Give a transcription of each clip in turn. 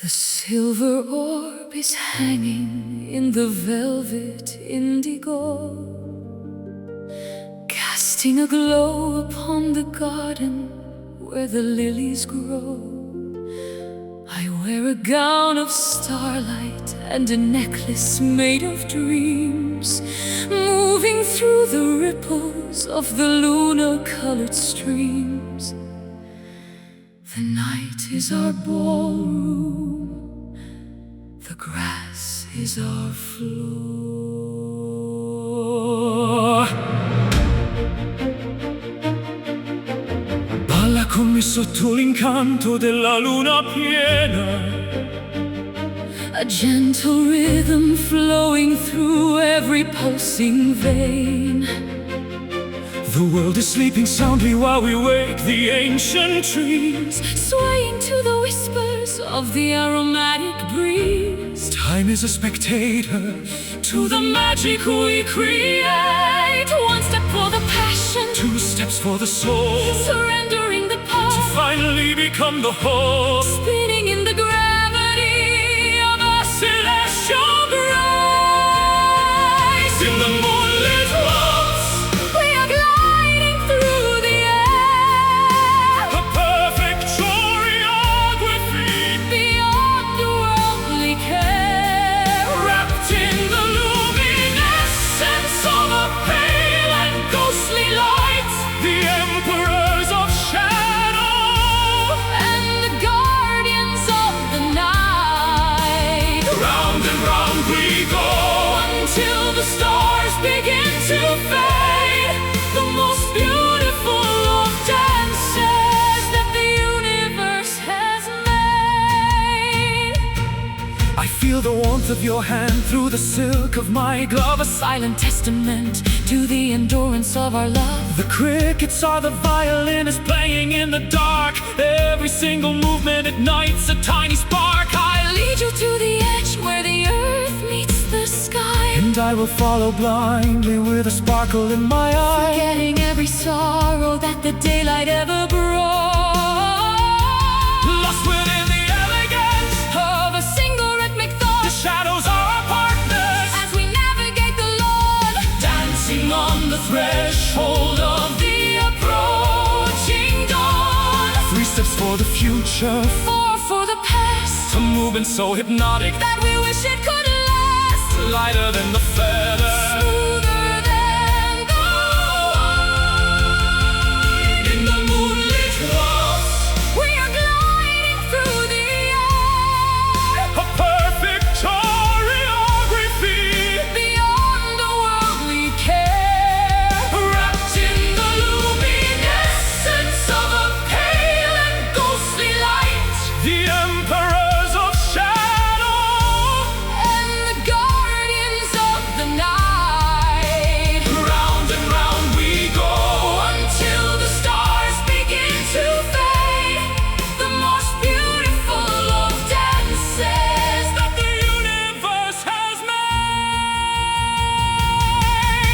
The silver orb is hanging in the velvet indigo, casting a glow upon the garden where the lilies grow. I wear a gown of starlight and a necklace made of dreams, moving through the ripples of the lunar-colored streams. The night is our ballroom, the grass is our floor. Balla con me sotto l'incanto della luna piena, a gentle rhythm flowing through every pulsing vein. The world is sleeping soundly while we wake the ancient trees, swaying to the whispers of the aromatic breeze. Time is a spectator to the magic we create. One step for the passion, two steps for the soul, surrendering the past to finally become the whole, spinning in the gravity of a celestial grace. In the moonlit waltz, we are gliding through the air, a perfect choreography beyond worldly care, wrapped in the luminescence of a pale and ghostly light. The emperors of shadow and the guardians of the night. Round and round we go until the stars begin to fade. The most beautiful of dances that the universe has made. I feel the warmth of your hand through the silk of my glove, a silent testament to the endurance of our love. The crickets are the violinist playing in the dark. Every single movement ignites a tiny spark. I lead you to the edge where the earth meets the sky, and I will follow blindly with a sparkle in my eye, forgetting every sorrow that the daylight ever brought. Lost within the elegance of a single rhythmic thought. The shadows are our partners as we navigate the lawn, dancing on the threshold of the approaching dawn. Three steps for the future, four for the past, a movement so hypnotic that we wish it could last. Lighter than the feather, smoother than the wine. In the moonlit waltz, we are gliding through the air, a perfect choreography beyond the worldly care, wrapped in the luminescence of a pale and ghostly light. The emperors of shadow and the guardians of the night. Round and round we go until the stars begin to fade. The most beautiful of dances that the universe has made.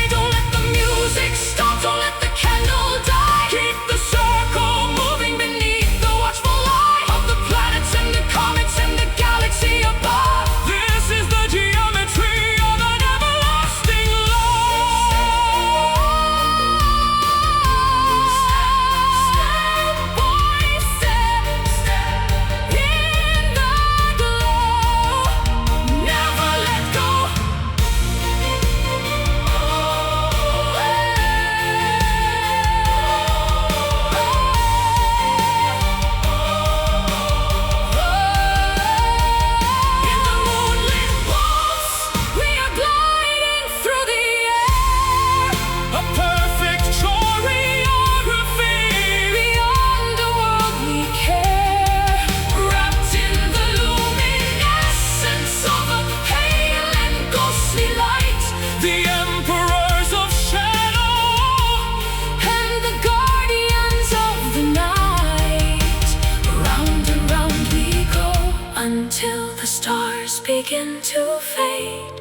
Don't let the music stop, don't let the candle die. Keep the circle moving beneath the watchful eye of the planets and the comets and the galaxy above. This is the geometry of an everlasting love. Step by step, in the glow, never let go. In the moonlit waltz, we are gliding through the air, a perfect choreography beyond the worldly care, wrapped in the luminescence of a pale and ghostly light. The emperors of shadow and the guardians of the night. Round and round we go until the stars begin to fade.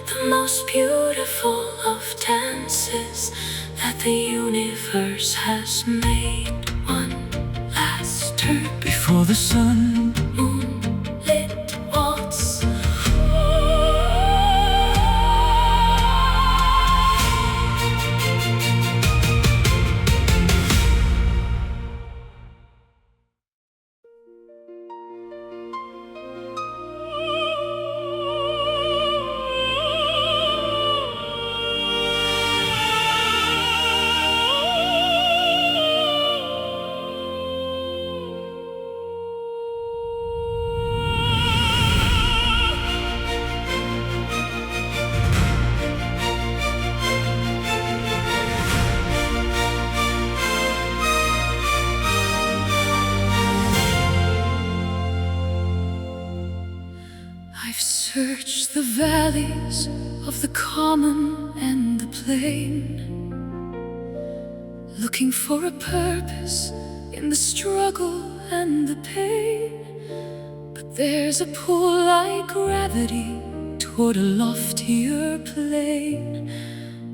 The most beautiful of dances that the universe has made. One last turn before the sun, moonlit search the valleys of the common and the plain, looking for a purpose in the struggle and the pain. But there's a pull like gravity toward a loftier plane,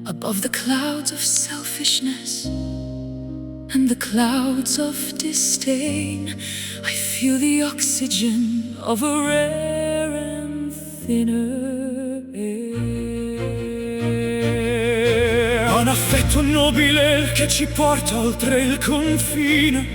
above the clouds of selfishness and the clouds of disdain. I feel the oxygen of a rare and thinner air. Un affetto nobile che ci porta oltre il confine,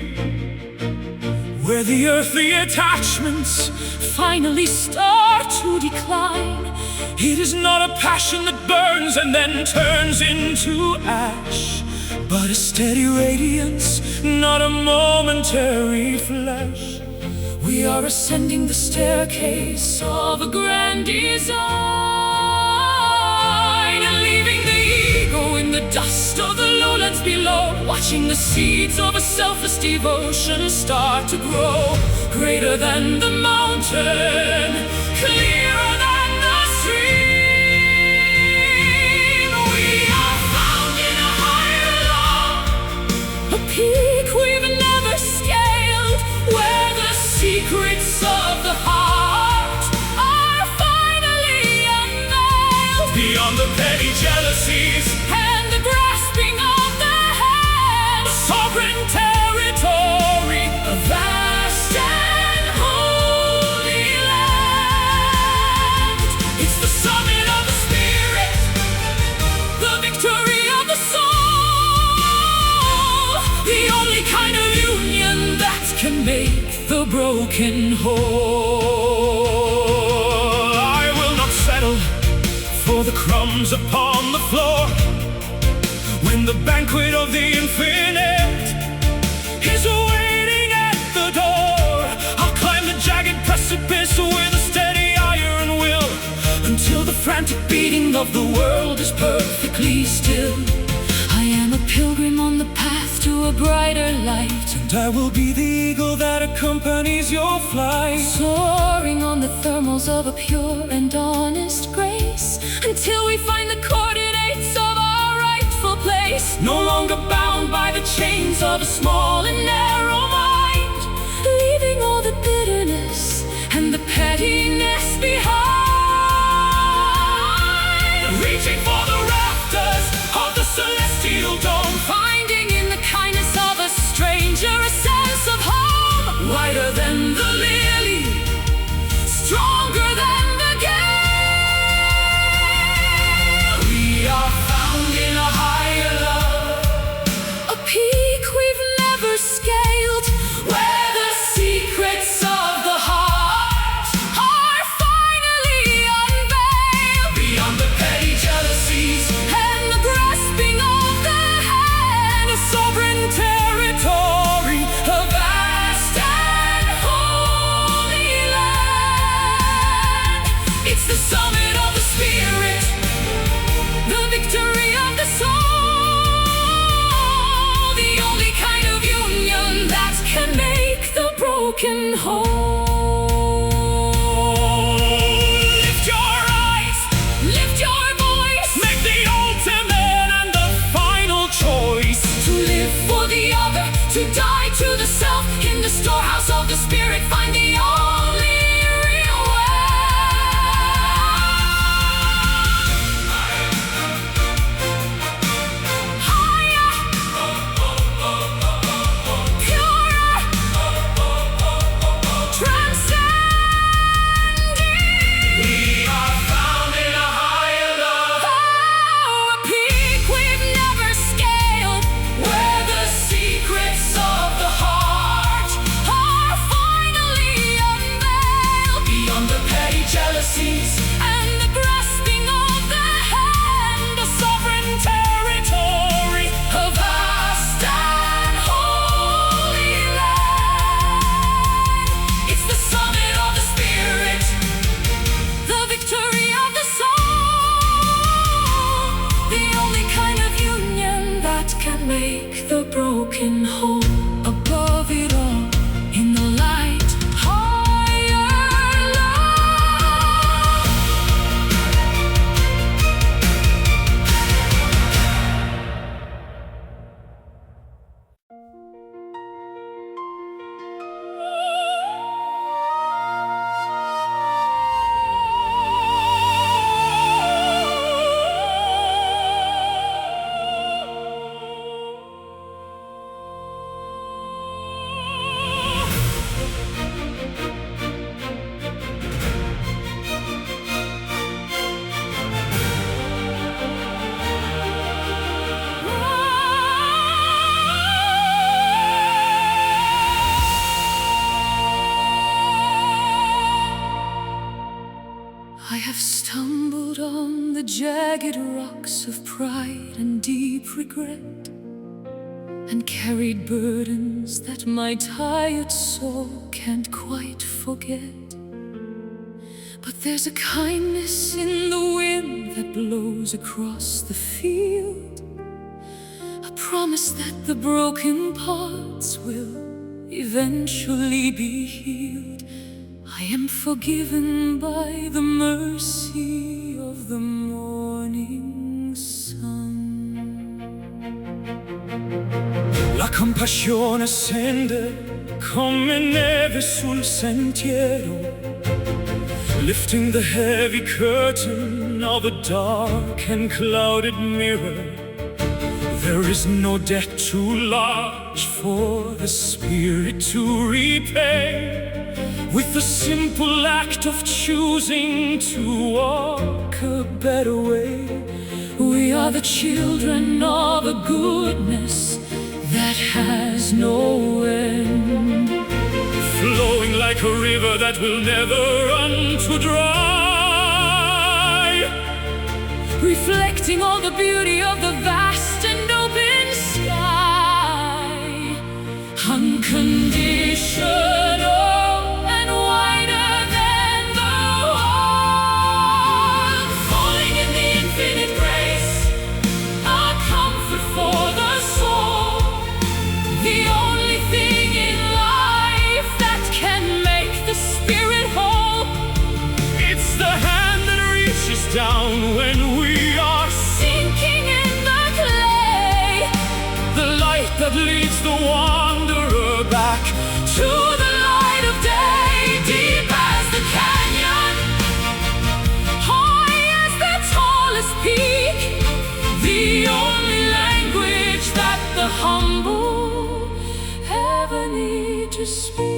where the earthly attachments finally start to decline. It is not a passion that burns and then turns into ash, but a steady radiance, not a momentary flash. We are ascending the staircase of a grand design, and leaving the ego in the dust of the lowlands below, watching the seeds of a selfless devotion start to grow, greater than the mountain, clearer than the stream. We are found in a higher love, a peak we've never scaled, where the secrets of the heart are finally unveiled. Beyond the petty jealousies and the grasping of the hand, a sovereign territory, a vast and holy land. It's the summit of the spirit, the victory of the soul, the only kind of union that can make the broken whole. I will not settle for the crumbs upon the floor, when the banquet of the infinite is waiting at the door. I'll climb the jagged precipice with a steady iron will, until the frantic beating of the world is perfectly still. I am a pilgrim on the path to a brighter light, and I will be the eagle that accompanies your flight, soaring on the thermals of a pure and honest grace, until we find the coordinates of our rightful place, no longer bound by the chains of a small and narrow mind, leaving all the bitterness and the pettiness behind, reaching for the rafters of the celestial dome, finding in the kindness of a stranger a sense of home, lighter than the lily, stronger than the gale. We are found in a higher love, a peak we've never scaled, where the secrets of the heart are finally unveiled. Beyond the petty jealousies and the grasping of the hand, a sovereign territory, a vast and holy land. It's the summit of the spirit, the victory of the soul, the only kind of union that can make the broken whole. Lift your eyes, lift your voice, make the ultimate and the final choice, to live for the other, to die to the self, in the storehouse of the spirit find the only real way. Higher, purer, transcending. We are found in a higher love, oh, a peak we've never scaled, where the secrets of the heart are finally have stumbled on the jagged rocks of pride and deep regret, and carried burdens that my tired soul can't quite forget. But there's a kindness in the wind that blows across the field, a promise that the broken parts will eventually be healed. I am forgiven by the mercy of the morning sun. La compassione scende come neve sul sentiero, lifting the heavy curtain of a dark and clouded mirror. There is no debt too large for the spirit to repay, with the simple act of choosing to walk a better way. We are the children of a goodness that has no end, flowing like a river that will never run to dry, reflecting all the beauty of the vast and open sky, unconditional and wider than the world, falling in the infinite grace, a comfort for the soul, the only thing in life that can make the spirit whole. It's the hand that reaches down when we are Sinking in the clay, the light that leads the wanderer back to the light of day, deep as the canyon, high as the tallest peak, the only language that the humble ever need to speak.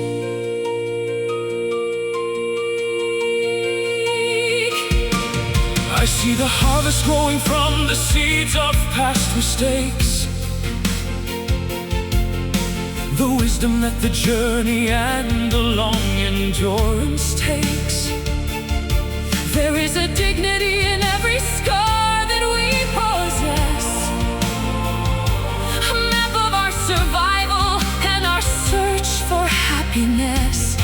I see the harvest growing from the seeds of past mistakes, the wisdom that the journey and the long endurance takes. There is a dignity in every scar that we possess, a map of our survival and our search for happiness.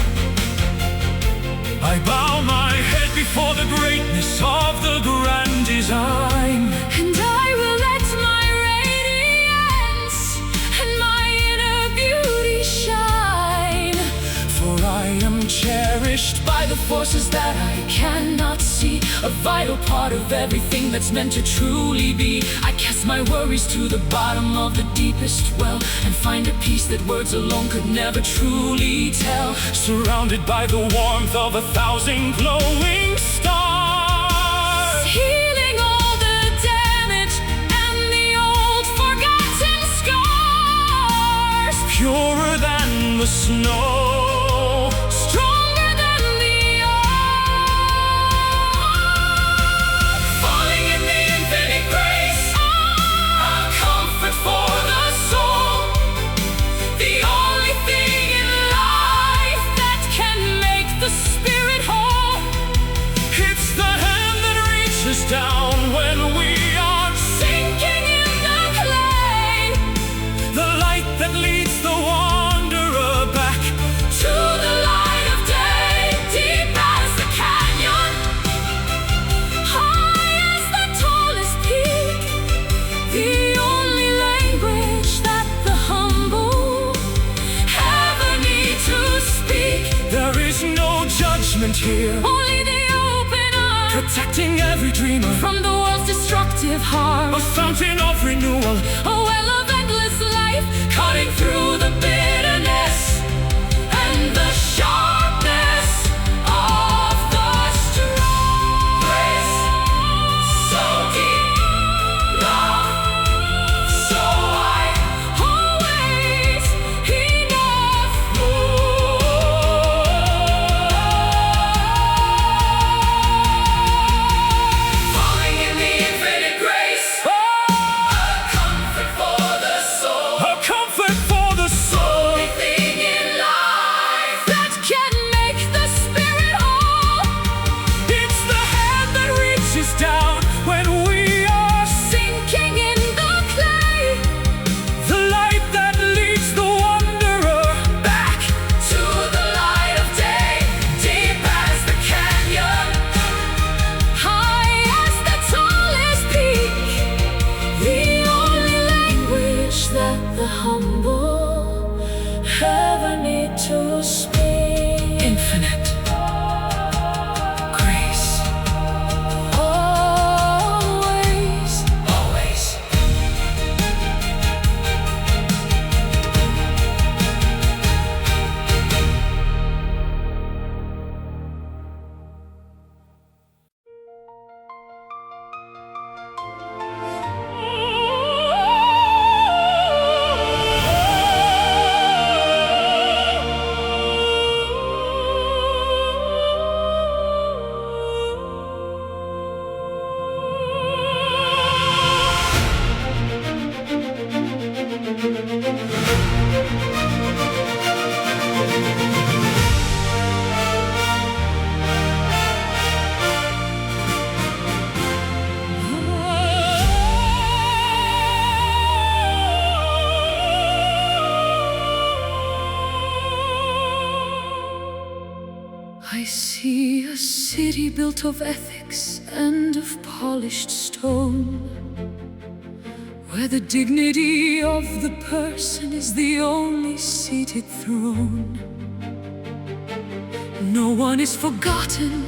I bow my head before the greatness of the grand design, And I will let my radiance and my inner beauty shine, for I am cherished by the forces that I cannot see, a vital part of everything that's meant to truly be. I cast my worries to the bottom of the deepest well, and find a peace that words alone could never truly tell. surrounded by the warmth of 1,000 glowing stars, Healing all the damage and the old forgotten scars, purer than the snow, stronger than the earth, falling in the infinite grace, a comfort for the soul, the only thing in life that can make the spirit whole. it's the hand that reaches down when we are Sinking in the clay, the light that leads the wanderer back to the light of day, deep as the canyon, high as the tallest peak, the only language that the humble ever need to speak. There is no judgment here, Only the open arms, protecting every dreamer, from the world's destructive harm, a fountain of renewal, a well of endless life, cutting through the bitterness and the sharpness of the strong. Grace, so deep, love, so wide, always enough. Falling in the infinite grace, a comfort for the soul. a comfort for the soul. I see a city built of ethics and of polished stone, where the dignity of the person is the only seated throne. No one is forgotten,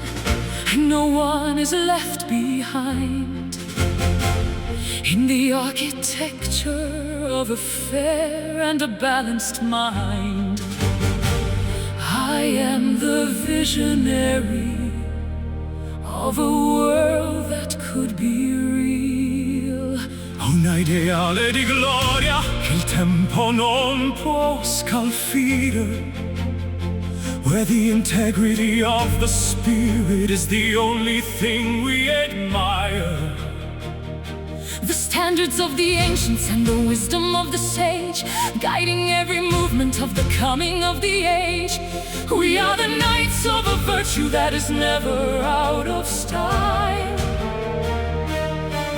and no one is left behind in the architecture of a fair and a balanced mind. I am the visionary of a world that could be real. Un ideale di gloria che il tempo non può scalfire, where the integrity of the spirit is the only thing we admire. The standards of the ancients and the wisdom of the sage, guiding every movement of the coming of the age. We are the knights of a virtue that is never out of style,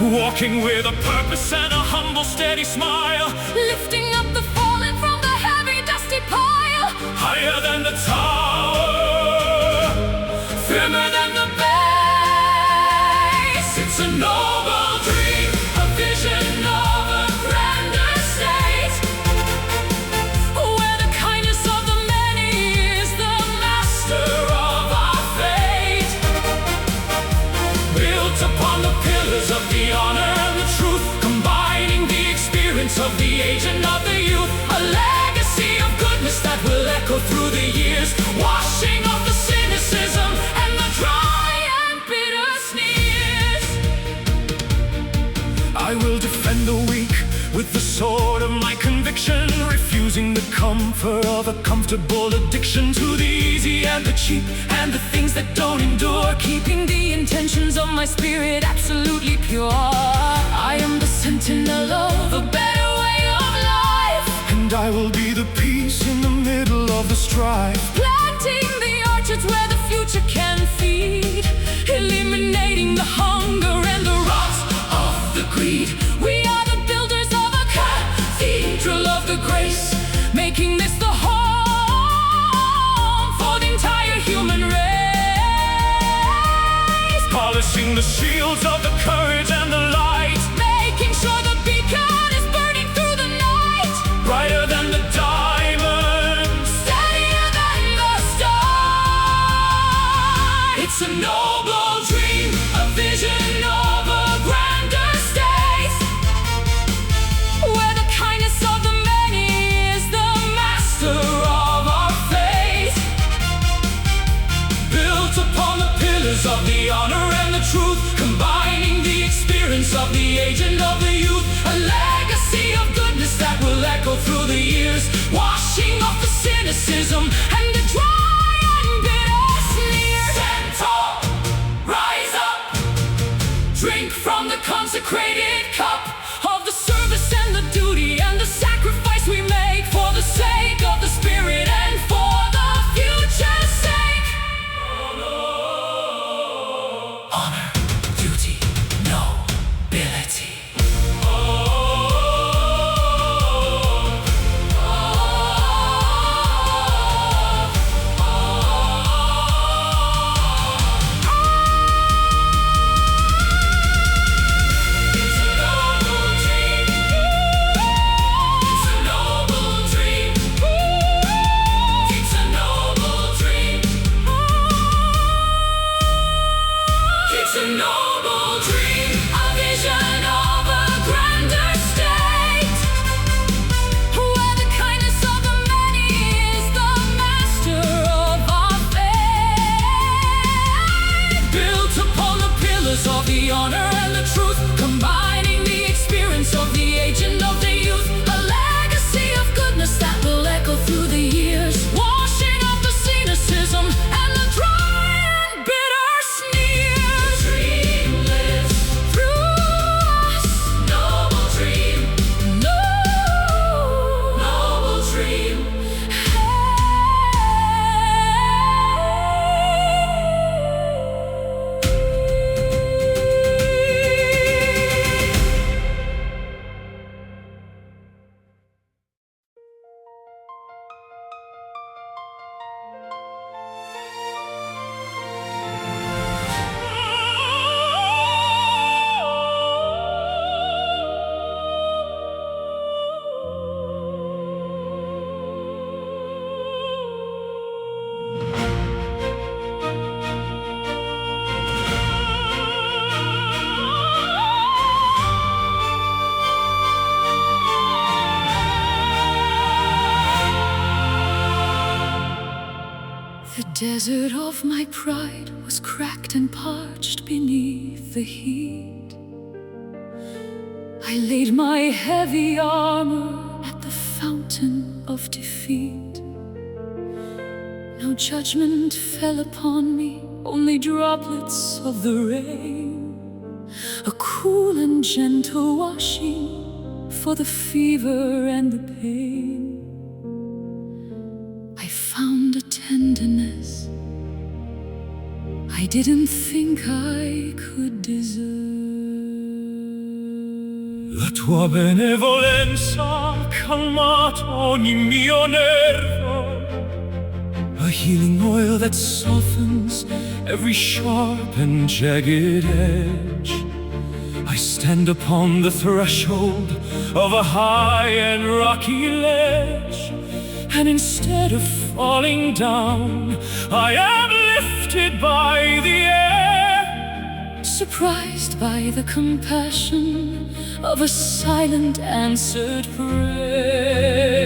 walking with a purpose and a humble, steady smile, lifting up the fallen from the heavy, dusty pile. higher than the tower, Firmer than the base. it's a noble dream, A vision of a grander state, where the kindness of the many is the master of our fate. built upon the pillars of the honor and the truth, combining the experience of the age and of the youth. A legacy of goodness that will echo through the years, washing off the cynicism and the dry and bitter sneers. I will defend the weak with the sword of my conviction, refusing the comfort of a comfortable addiction to the easy and the cheap and the things that don't endure, Keeping the intentions of my spirit absolutely pure. I am the sentinel of a better way of life, and I will be the peace in the middle of the strife. planting the orchards where the future can feed, eliminating the hunger and the rot of the greed. We are the builders of a cathedral of the grace, making this the home for the entire human race. Polishing the shields of the courage and the light, Making sure the beacon is burning through the night, brighter than the diamonds. steadier than the stars. It's a noble Dream, a vision of a grander state, where the kindness of the many is the master of our fate. built upon the pillars of the honor and the truth, combining the experience of the age and of the youth. A legacy of goodness that will echo through the years, washing off the cynicism and the dry and bitter sneer. Stand tall, Rise up, drink from the consecrated cup of the service and the duty and the sacrifice we make for the sake of the spirit and for the future's sake. Honor, duty, nobility. desert of my pride was cracked and parched beneath the heat. I laid my heavy armor at the fountain of defeat. No judgment fell upon me, only droplets of the rain, a cool and gentle washing for the fever and the pain. I found a tenderness I didn't think I could deserve. La tua benevolenza ha calmato ogni mio nervo, a healing oil that softens every sharp and jagged edge. I stand upon the threshold of a high and rocky ledge, and instead of falling down, I am lifted by the air, surprised by the compassion of a silent answered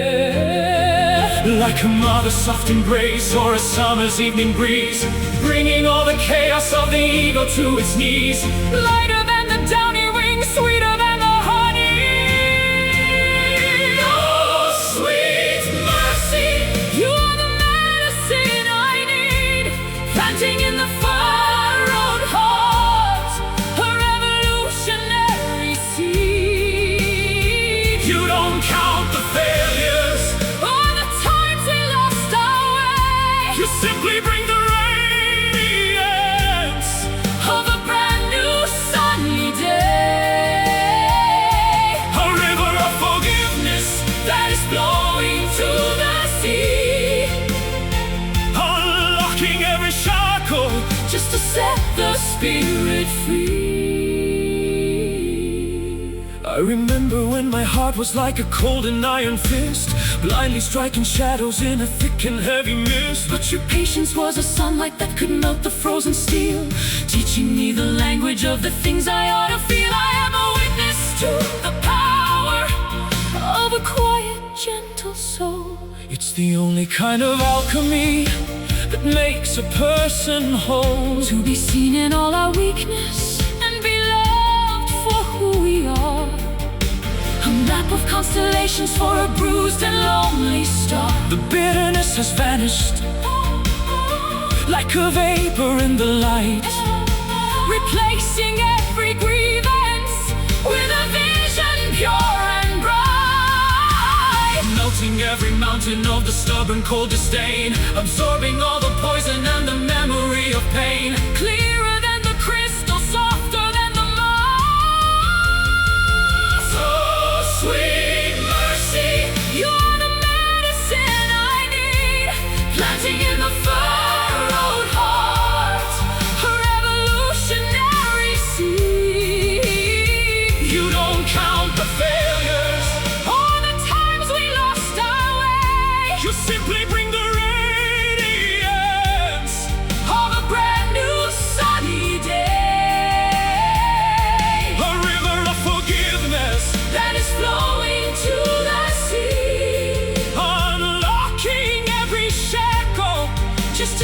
prayer. Like a mother's soft embrace or a summer's evening breeze, bringing all the chaos of the ego to its knees. Lighter than the downy wings, sweeter than the honey. Oh, sweet mercy, You are the medicine I need, planting in the furrowed heart a revolutionary seed. you don't count the failures, All the times we lost our way, you simply bring the radiance of a brand new sunny day, a river of forgiveness that is flowing to the sea, unlocking every shackle. just to set the spirit free. I remember when my heart was like a cold and iron fist, blindly striking shadows in a thick and heavy mist. But your patience was a sunlight that could melt the frozen steel, teaching me the language of the things I ought to feel. I am a witness to the power of a quiet, gentle soul. It's the only kind of alchemy that makes a person whole. To be seen in all our weakness and be loved for who we are. A map of constellations for a bruised and lonely star. The bitterness has vanished like a vapor in the light, Replacing every grievance with a vision pure and bright. melting every mountain of the stubborn cold disdain, absorbing all the poison and the memory of pain. Clearer than the crystal, softer than the moss. So sweet mercy, You are the medicine I need, planting in the furrowed heart a revolutionary seed. you don't count the failures, All the times we lost our way, you simply bring the radiance of a brand new sunny day, a river of forgiveness, that is flowing to the sea, unlocking every shackle. just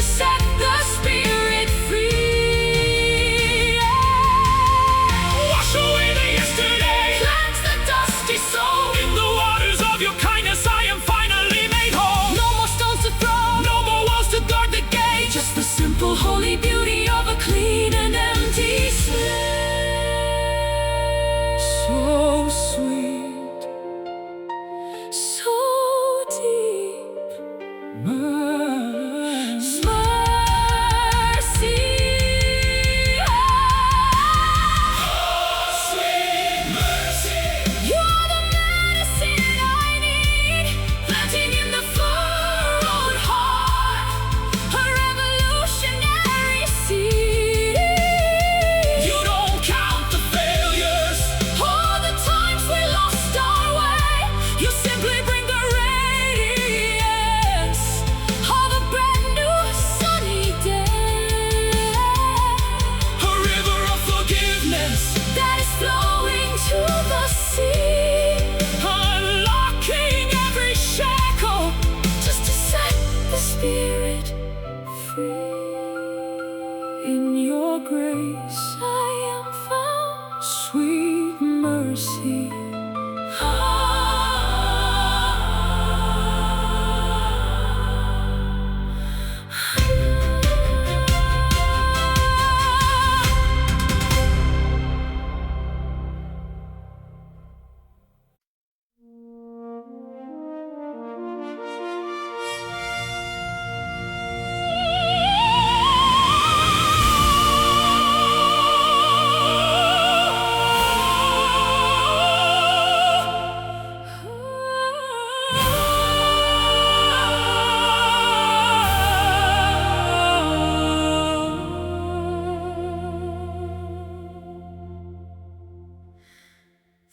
In your grace I am found, sweet mercy.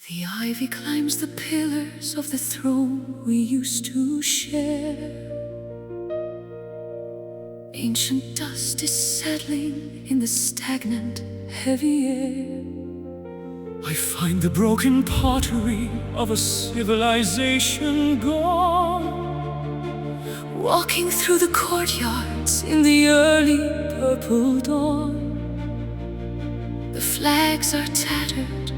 The ivy climbs the pillars of the throne we used to share. Ancient dust is settling in the stagnant, heavy air. I find the broken pottery of a civilization gone, walking through the courtyards in the early purple dawn. The flags are tattered,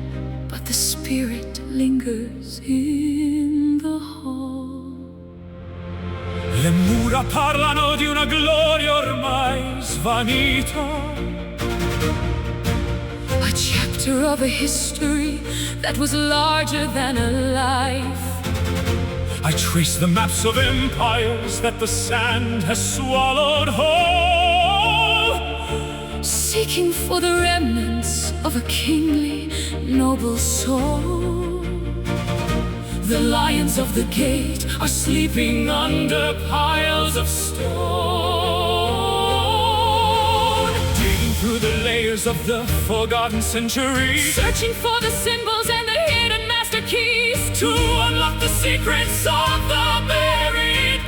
but the spirit lingers in the hall. Le mura parlano di una gloria ormai svanita, A chapter of a history that was larger than a life. I trace the maps of empires that the sand has swallowed whole, Seeking for the remnants of a kingly, noble soul. The lions of the gate are sleeping under piles of stone, digging through the layers of the forgotten centuries, Searching for the symbols and the hidden master keys to unlock the secrets of the buried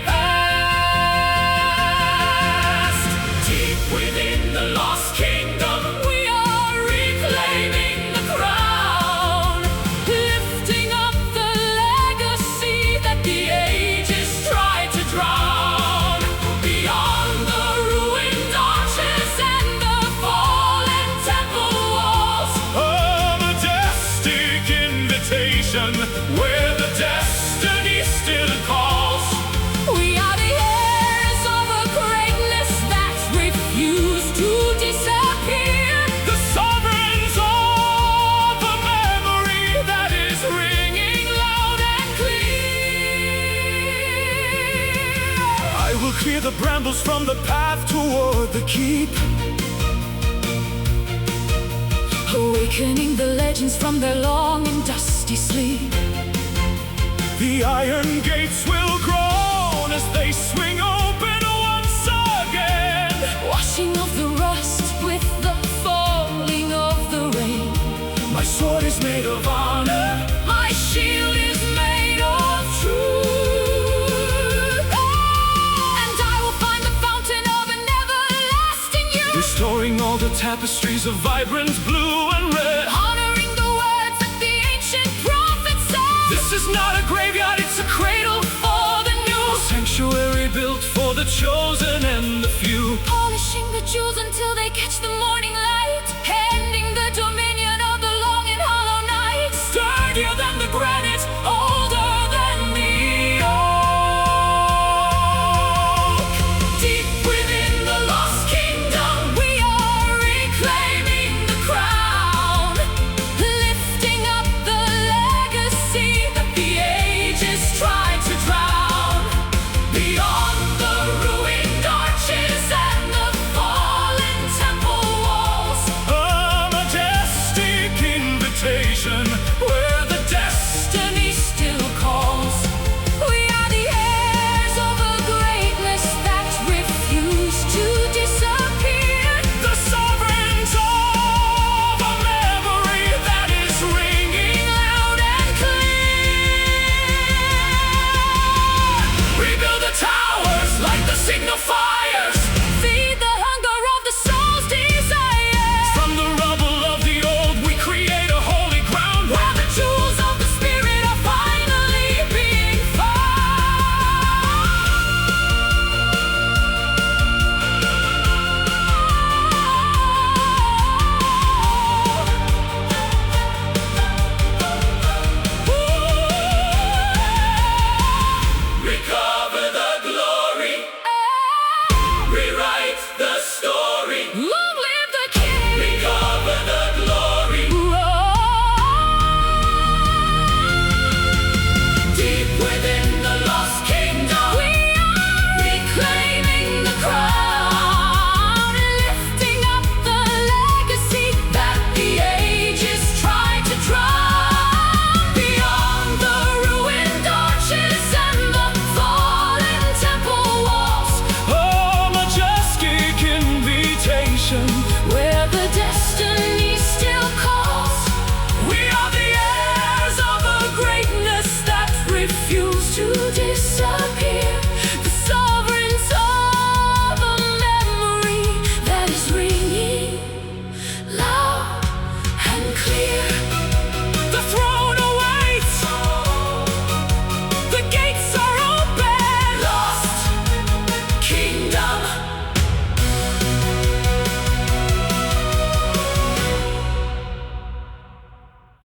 past. Deep within the lost kingdom, we are reclaiming the crown, lifting up the legacy that the ages tried to drown. beyond the ruined arches and the fallen temple walls, a majestic invitation where the destiny still calls. We are the heirs of a greatness that refused to disappear. The sovereigns of a memory that is ringing loud and clear. I will clear the brambles from the path toward the keep, Awakening the legends from their long and dusty sleep. The iron gates will groan as they swing open once again, Washing off the rust with the falling of the rain. my sword is made of honor, My shield is made of truth, and I will find the fountain of an everlasting youth, restoring all the tapestries of vibrant blue and red. honoring the words that the ancient prophets said. This is not a graveyard, it's a cradle for the new, a sanctuary built for the chosen and the few. Polishing the jewels until they catch the morning light, handing the dominion of the long and hollow night. Sturdier than the granite, older than the oak. Deep within the lost kingdom, we are reclaiming the crown, lifting up the legacy that the ages tried to drown. Beyond the ruined arches and passion